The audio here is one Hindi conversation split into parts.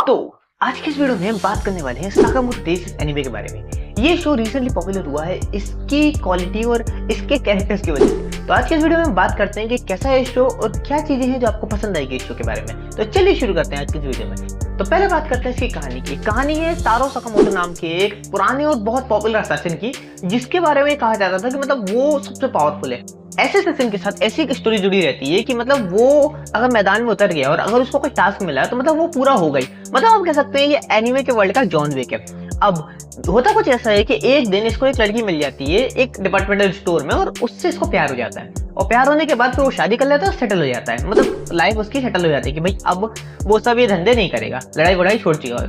तो आज की इस वीडियो में हम बात करने वाले हैं साकामोटो डेज़ एनीमे के बारे में। ये शो रिसेंटली पॉपुलर हुआ है इसकी क्वालिटी और इसके कैरेक्टर्स की वजह से। तो आज के इस वीडियो में हम बात करते हैं कि कैसा है शो और क्या चीजें हैं जो आपको पसंद आएगी इस शो के बारे में। तो चलिए शुरू करते हैं आज की इस वीडियो में। तो पहले बात करते हैं इसकी कहानी की। कहानी है तारो साकामोटो नाम के एक पुराने और बहुत पॉपुलर असैसिन की, जिसके बारे में कहा जाता था कि मतलब वो सबसे पावरफुल है। ऐसे असैसिन के साथ ऐसी एक स्टोरी जुड़ी रहती है कि मतलब वो अगर मैदान में उतर गया और अगर उसको कोई टास्क मिला तो मतलब वो पूरा हो गई। मतलब आप कह सकते हैं ये एनीमे के वर्ल्ड का जॉन विक है। अब होता कुछ ऐसा है कि एक दिन इसको एक लड़की मिल जाती है एक डिपार्टमेंटल स्टोर में और उससे इसको प्यार हो जाता है और प्यार होने के बाद फिर वो शादी कर लेता है और सेटल हो जाता है। मतलब लाइफ उसकी सेटल हो जाती है कि भाई अब वो सब ये धंधे नहीं करेगा, लड़ाई वड़ाई छोड़ चुका है,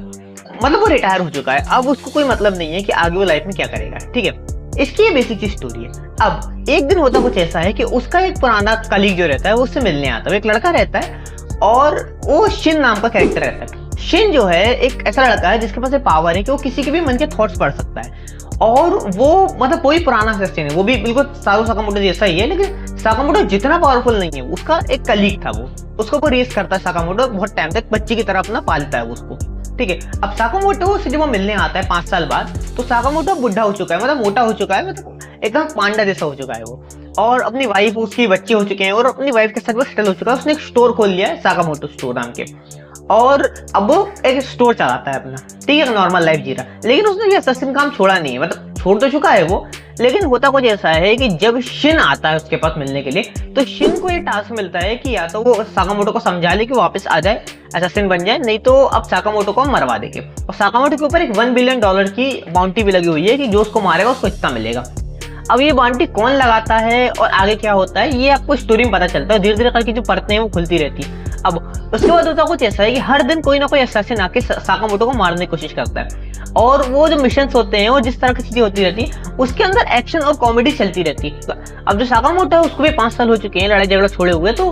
मतलब वो रिटायर हो चुका है। अब उसको कोई मतलब नहीं है कि आगे वो लाइफ में क्या करेगा। ठीक है, इसकी ये बेसिक सी स्टोरी है। अब एक दिन होता कुछ ऐसा है कि उसका एक पुराना कलीग जो रहता है वो उससे मिलने आता है। एक लड़का रहता है और वो शिन नाम का कैरेक्टर रहता है। शिन जो है एक ऐसा लड़का है जिसके पास एक पावर है कि वो किसी के भी मन के थॉट्स पढ़ सकता है और वो मतलब कोई पुराना असैसिन है, वो भी बिल्कुल तारो साकामोटो जैसा ही है, लेकिन साकामोटो जितना पावरफुल नहीं है। उसका एक कलीग था, वो उसको कोई रेस करता है। साकामोटो बहुत टाइम तक बच्चे की तरह अपना पालता है उसको। ठीक है, अब साकामोटो से जब वो मिलने आता है 5 साल बाद, तो साकामोटो बुढ़ा हो चुका है, मतलब मोटा हो चुका है, मतलब एकदम पांडा जैसा हो चुका है वो। और अपनी वाइफ, उसकी बच्चे हो चुके हैं और अपनी वाइफ के साथ वो सेटल हो चुका है। उसने एक स्टोर खोल लिया है साकामोटो स्टोर नाम के, और अब वो एक स्टोर चलाता है अपना। ठीक है, नॉर्मल लाइफ जी रहा, लेकिन उसने ये असैसिन काम छोड़ा नहीं है। मतलब छोड़ तो चुका है वो, लेकिन होता कुछ ऐसा है कि जब शिन आता है उसके पास मिलने के लिए, तो शिन को ये टास्क मिलता है कि या तो वो साकामोटो को समझा ले कि वापस आ जाए, असैसिन बन जाए, नहीं तो अब साकामोटो को मरवा देंगे। और साकामोटो के ऊपर एक $1 बिलियन की बाउंटी भी लगी हुई है कि जो उसको मारेगा उसको इतना मिलेगा। अब ये बाउंटी कौन लगाता है और आगे क्या होता है ये आपको स्टोरी में पता चलता है। धीरे धीरे करके जो परतें हैं वो खुलती रहती है। अब उसके बाद होता कुछ ऐसा है कि हर दिन कोई ना कोई असैसिन आके साकामोटो को मारने की कोशिश करता है और वो जो मिशंस होते हैं वो जिस तरह की चीजें होती रहती है उसके अंदर एक्शन और कॉमेडी चलती रहती है। अब जो साकामोटो है उसको भी 5 साल हो चुके हैं लड़ाई झगड़ा छोड़े हुए, तो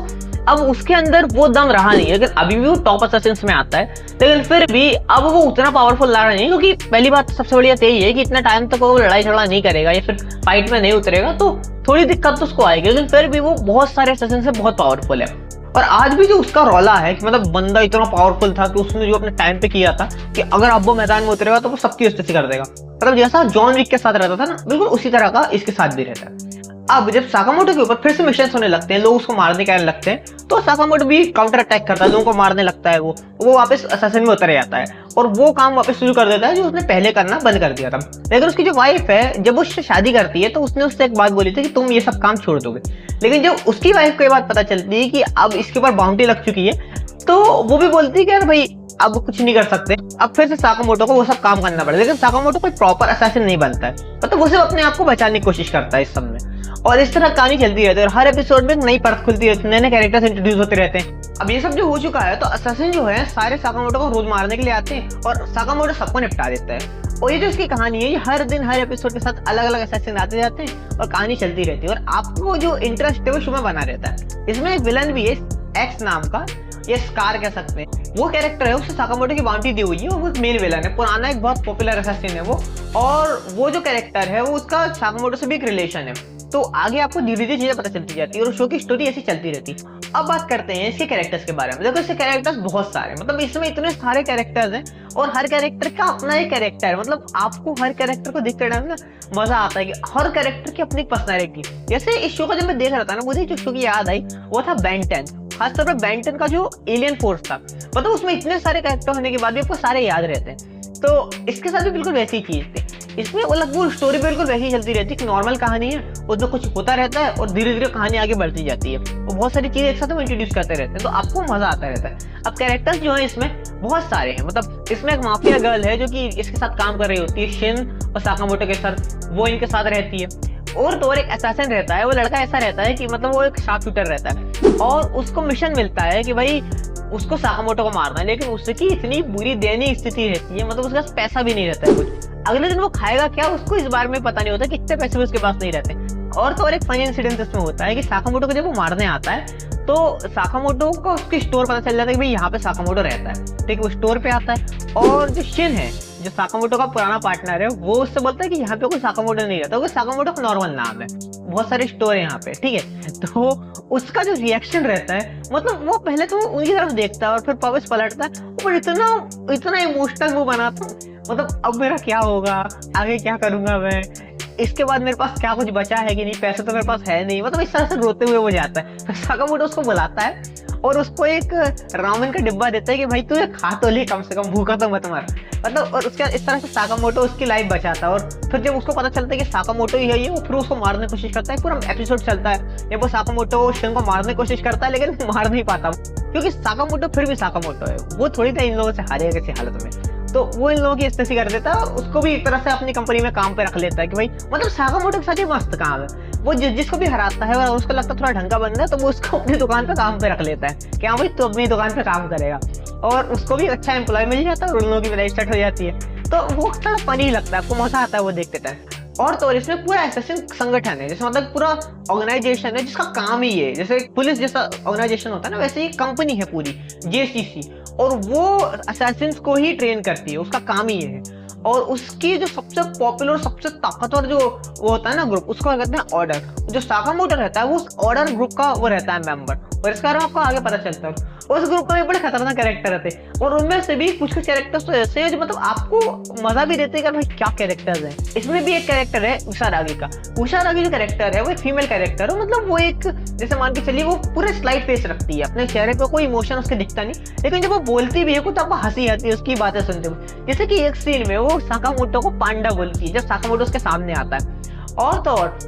अब उसके अंदर वो दम रहा नहीं है, लेकिन अभी भी वो टॉप असैसिन्स में आता है। लेकिन फिर भी अब वो उतना पावरफुल लड़ रहा नहीं, क्योंकि पहली बात सबसे बढ़िया तो यही है कि इतना टाइम तक वो लड़ाई झगड़ा नहीं करेगा या फिर फाइट में नहीं उतरेगा, तो थोड़ी दिक्कत तो उसको आएगी। लेकिन फिर भी वो बहुत सारे असैसिन से बहुत पावरफुल है। और आज भी जो उसका रौला है कि मतलब बंदा इतना पावरफुल था कि उसने जो अपने टाइम पे किया था कि अगर अब वो मैदान में उतरेगा तो वो सबकी स्थिति कर देगा। मतलब जैसा जॉन विक के साथ रहता था ना, बिल्कुल उसी तरह का इसके साथ भी रहता है। अब जब साकामोटो के ऊपर फिर से मिशन होने लगते हैं, लोग उसको मारने के आने लगते हैं, तो साकामोटो भी काउंटर अटैक करता है, लोगों को मारने लगता है। वो वापस असैसिन में उतर जाता है और वो काम वापस शुरू कर देता है जो उसने पहले करना बंद कर दिया था। लेकिन उसकी जो वाइफ है, जब वो उससे शादी करती है तो उसने उससे एक बात बोली थी कि तुम ये सब काम छोड़ दोगे। लेकिन जब उसकी वाइफ को ये बात पता चलती है कि अब इसके ऊपर बाउंटी लग चुकी है, तो वो भी बोलती है कि यार भाई अब कुछ नहीं कर सकते, अब फिर से साकामोटो को वो सब काम करना पड़ेगा। लेकिन साकामोटो कोई प्रॉपर असैसिन नहीं बनता है, मतलब वो सिर्फ अपने आप को बचाने की कोशिश करता है इस सब में। और इस तरह कहानी चलती रहती है और हर एपिसोड में नई परत खुलती रहती है, नए नए कैरेक्टर्स इंट्रोड्यूस होते रहते हैं। अब ये सब जो हो चुका है तो असैसिन जो है सारे साकामोटो को रोज मारने के लिए आते हैं और साकामोटो सबको निपटा देता है। और ये जो इसकी कहानी है, ये हर दिन हर एपिसोड के साथ अलग अलग असैसिन आते जाते हैं और कहानी चलती रहती है और आपको जो इंटरेस्ट है वो शुरू में बना रहता है। इसमें एक विलन भी है एक्स नाम का, ये स्कार कह सकते हैं, वो कैरेक्टर है, उससे साकामोटो की बाउंटी दी हुई है। वो मेन विलन है, पुराना एक बहुत पॉपुलर असैसिन है वो। और वो जो कैरेक्टर है वो उसका साकामोटो से भी एक रिलेशन है। तो आगे आपको धीरे धीरे चीजें पता चलती जाती है और शो की स्टोरी ऐसी चलती रहती है। अब बात करते हैं इसके कैरेक्टर्स के बारे में। देखो इसके कैरेक्टर्स बहुत सारे, मतलब इसमें इतने सारे कैरेक्टर्स हैं और हर कैरेक्टर का अपना एक कैरेक्टर है। मतलब आपको हर कैरेक्टर को देखते टाइम ना मजा आता है कि हर कैरेक्टर की अपनी पर्सनैलिटी। जैसे इस शो को जब मैं देख रहा था ना, मुझे जो शो की याद आई वो था बेन 10, खासतौर पर बेन 10 का जो एलियन फोर्स था। मतलब उसमें इतने सारे कैरेक्टर होने के बाद भी आपको सारे याद रहते हैं। तो इसके साथ भी बिल्कुल वैसी चीज थी। इसमें वो लगभग स्टोरी बिल्कुल वैसी चलती रहती है कि नॉर्मल कहानी है, उसमें कुछ होता रहता है और धीरे धीरे कहानी आगे बढ़ती जाती है और बहुत सारी चीजें एक साथ इंट्रोड्यूस करते रहते हैं, तो आपको मजा आता रहता है। अब कैरेक्टर्स जो है इसमें बहुत सारे हैं। मतलब इसमें एक माफिया गर्ल है जो कि इसके साथ काम कर रही होती है, शिन और साकामोटो के साथ, वो इनके साथ रहती है। और तो और एक असैसिन रहता है, वो लड़का ऐसा रहता है कि मतलब वो एक शार्प शूटर रहता है और उसको मिशन मिलता है कि भाई उसको साकामोटो को मारना है, लेकिन उसकी इतनी बुरी दयनीय स्थिति रहती है, मतलब उसके पास पैसा भी नहीं रहता है कुछ। अगले दिन वो खाएगा क्या उसको इस बारे में पता नहीं होता कि इतने पैसे भी उसके पास नहीं रहते। और तो और एक फनी इंसिडेंट इसमें होता है कि साकामोटो को जब वो मारने आता है तो साकामोटो को उसकी स्टोर पता चल जाता है कि भाई यहाँ पे साकामोटो रहता है। ठीक है, वो स्टोर पे आता है और जो शिन है, जो साकामोटो का पुराना पार्टनर है, वो उससे बोलता है कि यहाँ पे कोई साकामोटो नहीं रहता, क्योंकि साकामोटो का नॉर्मल नाम है, बहुत सारे स्टोर है यहाँ पे। ठीक है, तो उसका जो रिएक्शन रहता है, मतलब वो पहले तो उनकी तरफ देखता है और फिर वापस पलटता है, पर इतना इतना इमोशनल वो बना था, मतलब अब मेरा क्या होगा, आगे क्या करूंगा मैं, इसके बाद मेरे पास क्या कुछ बचा है कि नहीं, पैसे तो मेरे पास है नहीं, मतलब इस तरह से रोते हुए वो जाता है। फिर साकामोटो उसको बुलाता है और उसको एक रामेन का डिब्बा देता है कि भाई तू ये खा तो ले, कम से कम भूखा तो मत मर, मतलब। और उसके इस तरह से साकामोटो उसकी लाइफ बचाता है। और फिर जब उसको पता चलता है कि साकामोटो ही है ये, वो फिर उसको मारने की कोशिश करता है। पूरा एपिसोड चलता है जब वो साकामोटो शिन को मारने की कोशिश करता है, लेकिन मार नहीं पाता, क्योंकि साकामोटो फिर भी साकामोटो है, वो थोड़ी ना इन लोगों से हारेगा किसी हालत में। तो वो इन लोगों की स्थिति कर देता है और उसको भी एक तरह से अपनी कंपनी में काम पे रख लेता है कि भाई, मतलब साकामोटो के साथ ही मस्त काम है। वो जिसको भी हराता है और उसको लगता है थोड़ा ढंग का बंदा है, तो वो उसको अपनी दुकान पे काम पे रख लेता है कि हाँ भाई तू अपनी दुकान पे काम करेगा, और उसको भी अच्छा एम्प्लॉय मिल जाता है और उन लोगों की लड़ाई स्टार्ट हो जाती है। तो वो थोड़ा फनी लगता है, आपको मजा आता है वो देखते टाइम। और तो और इसमें पूरा एसएसएन संगठन है, जैसे मतलब पूरा ऑर्गेनाइजेशन है जिसका काम ही है, जैसे पुलिस जैसा ऑर्गेनाइजेशन होता है ना, वैसे ही कंपनी है पूरी जेसीसी, और वो असैसिन्स को ही ट्रेन करती है, उसका काम ही है। और उसकी जो सबसे पॉपुलर, सबसे ताकतवर जो वो होता है ना ग्रुप, उसको कहते हैं ऑर्डर। जो साकामोटो रहता है वो उस ऑर्डर ग्रुप का वो रहता है मेंबर, और इसके बारे में आपको आगे पता चलता है। उस ग्रुप में बड़े खतरनाक कैरेक्टर रहते हैं, और उनमें से भी कुछ कुछ कैरेक्टर्स तो ऐसे हैं जो मतलब आपको मजा भी देते हैं कि भाई क्या कैरेक्टर्स हैं। इसमें भी एक कैरेक्टर है उसारागी का। उसारागी जो कैरेक्टर है वो एक फीमेल कैरेक्टर है, मतलब वो एक, जैसे मान के चलिए वो पूरे स्लाइड फेस रखती है, अपने चेहरे पे कोई इमोशन उसके दिखता नहीं, लेकिन जब वो बोलती भी है तो आपको हंसी आती है उसकी बातें सुनते हुए। जैसे कि एक सीन में वो साकामोटो को पांडा बोलती है जब साकामोटो उसके सामने आता है। और तो और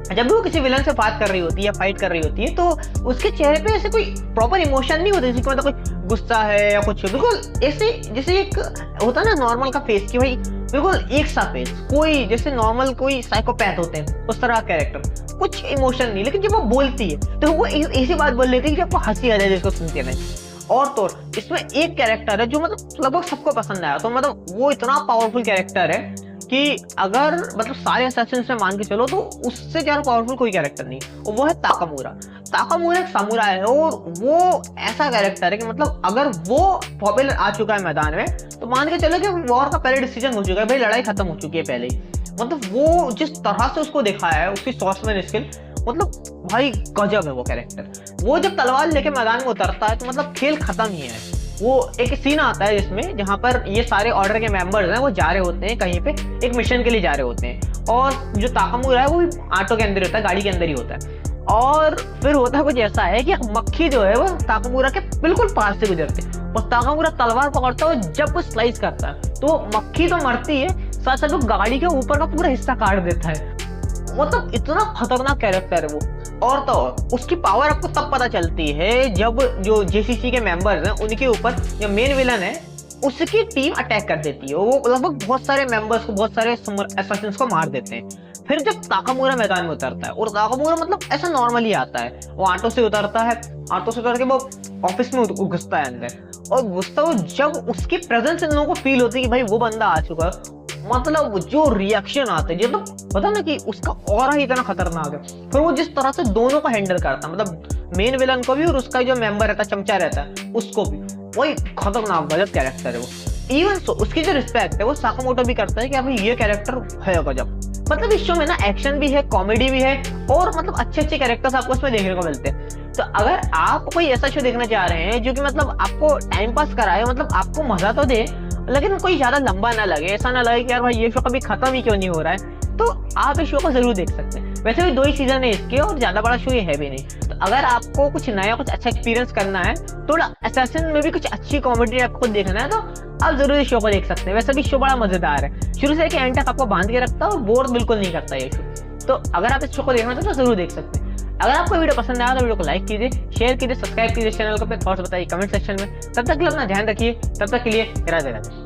जब भी वो किसी विलन से बात कर रही होती है या फाइट कर रही होती है, तो उसके चेहरे पे ऐसे कोई प्रॉपर इमोशन नहीं होते, जैसे मतलब कोई गुस्सा है या कुछ, बिल्कुल ऐसे जैसे एक होता है ना नॉर्मल का फेस, कि भाई बिल्कुल एक सा फेस, कोई जैसे नॉर्मल कोई साइकोपैथ होते हैं उस तरह का कैरेक्टर, कुछ इमोशन नहीं। लेकिन जब वो बोलती है तो वो ऐसी बात बोल लेती है कि आपको हंसी आ जाए जिसको सुनते नहीं। और तो इसमें एक कैरेक्टर है जो मतलब लगभग सबको पसंद आया, तो मतलब वो इतना पावरफुल कैरेक्टर है कि अगर मतलब सारे असैसिन्स में मान के चलो तो उससे ज्यादा पावरफुल कोई कैरेक्टर नहीं, और वो है ताकामुरा। ताकामुरा एक सामुराई है, और वो ऐसा कैरेक्टर है कि मतलब अगर वो पॉपुलर आ चुका है मैदान में, तो मान के चलो कि वॉर का पहले डिसीजन हो चुका है, भाई लड़ाई खत्म हो चुकी है पहले ही। मतलब वो जिस तरह से उसको दिखाया है, उसकी सॉर्समैन स्किल, मतलब भाई गजब है वो कैरेक्टर। वो जब तलवार लेके मैदान में उतरता है तो मतलब खेल खत्म ही है। वो एक सीन आता है जिसमें जहां पर ये सारे ऑर्डर के मेंबर्स हैं वो जा रहे होते हैं कहीं पे एक मिशन के लिए जा रहे होते हैं, और जो ताकामुरा है वो भी ऑटो के अंदर होता है, गाड़ी के अंदर ही होता है। और फिर होता कुछ ऐसा है कि मक्खी जो है वो ताकामुरा के बिल्कुल पास से गुजरती है, और ताकामुरा तलवार पकड़ता है, और जब वो स्लाइस करता है तो मक्खी तो मरती है, साथ साथ वो गाड़ी के ऊपर का पूरा हिस्सा काट देता है। मतलब इतना खतरनाक कैरेक्टर है वो। और तो उसकी पावर आपको तब पता चलती है जब जो जेसीसी के मेंबर्स हैं उनके ऊपर जो मेन विलन है उसकी टीम अटैक कर देती है, वो लगभग बहुत सारे मेंबर्स को, बहुत सारे असैसिन्स को मार देते हैं। फिर जब ताकामुरा मैदान में उतरता है, और ताकामुरा मतलब ऐसा नॉर्मली आता है, वो ऑटो से उतरता है, ऑटो से उतर के वो ऑफिस में घुसता है अंदर, और घुसता हुआ जब उसकी प्रेजेंस इन लोगों को फील होती है कि भाई वो बंदा आ चुका है, मतलब जो रिएक्शन आते हैं, तो पता ना कि उसका ऑरा ही इतना खतरनाक है। फिर वो जिस तरह से दोनों को हैंडल करता है, मतलब मेन विलन को भी और उसका जो मेंबर रहता है, चमचा रहता है, उसको भी, वही खतरनाक गजब कैरेक्टर है वो। इवन सो उसकी जो रिस्पेक्ट है वो साकामोटो भी करता है कि अभी ये कैरेक्टर है गजब। मतलब इस शो में ना एक्शन भी है, कॉमेडी भी है, और मतलब अच्छे अच्छे कैरेक्टर्स आपको इसमें देखने को मिलते हैं। तो अगर आप कोई ऐसा शो देखना चाह रहे हैं जो कि मतलब आपको टाइम पास कराए, मतलब आपको मजा तो दे लेकिन कोई ज्यादा लंबा ना लगे, ऐसा ना लगे कि यार भाई ये शो कभी खत्म ही क्यों नहीं हो रहा है, तो आप इस शो को जरूर देख सकते हैं। वैसे भी 2 ही सीजन है इसके, और ज्यादा बड़ा शो ये है भी नहीं। तो अगर आपको कुछ नया, कुछ अच्छा एक्सपीरियंस करना है, थोड़ा असैसिन में भी कुछ अच्छी कॉमेडी आपको देखना है, तो आप जरूर इस शो को देख सकते हैं। वैसे भी शो बड़ा मजेदार है, शुरू से एंड तक आपको बांध के रखता है और बोर बिल्कुल नहीं करता ये शो। तो अगर आप इस शो को देखना चाहते हो तो जरूर देख सकते हैं। अगर आपको वीडियो पसंद आया तो वीडियो को लाइक कीजिए, शेयर कीजिए, सब्सक्राइब कीजिए चैनल को, अपने थॉट्स बताइए कमेंट सेक्शन में। तब तक के लिए अपना ध्यान रखिए, तब तक के लिए राधे राधे।